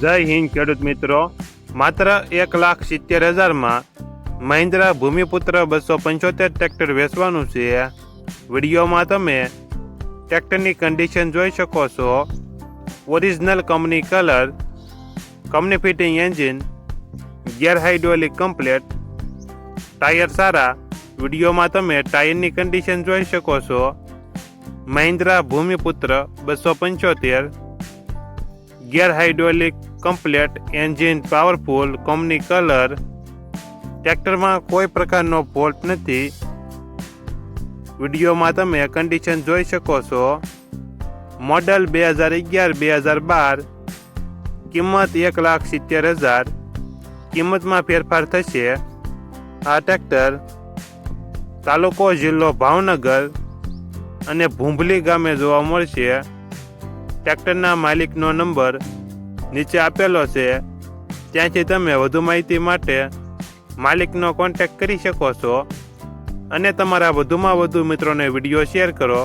જય હિન્દ ખેડૂત મિત્રો, માત્ર 1,70,000 માં મહિન્દ્રા ભૂમિપુત્ર 275 ટ્રેક્ટર વેચવાનું છે। વિડીયોમાં તમે ટ્રેક્ટરની કન્ડિશન જોઈ શકો છો। Original company colour, company fitting engine, gear hydraulic complete, tyre સારા। વિડીયોમાં તમે ટાયરની કન્ડિશન જોઈ શકો છો। Mahindra Bhumiputra 275, gear hydraulic complete, engine powerful, company colour. ટ્રેક્ટરમાં કોઈ પ્રકારનો ફોલ્ટ નથી। વિડીયોમાં તમે કન્ડિશન જોઈ શકો છો। મોડલ 2011-2012, કિંમત 1,70,000। કિંમતમાં ફેરફાર થશે। આ ટ્રેક્ટર તાલુકો જિલ્લો ભાવનગર અને ભૂંભલી ગામે જોવા મળશે। ટ્રેક્ટરના માલિકનો નંબર નીચે આપેલો છે, ત્યાંથી તમે વધુ માહિતી માટે માલિકનો કોન્ટેક્ટ કરી શકો છો અને તમારા વધુમાં વધુ મિત્રોને વિડીયો શેર કરો।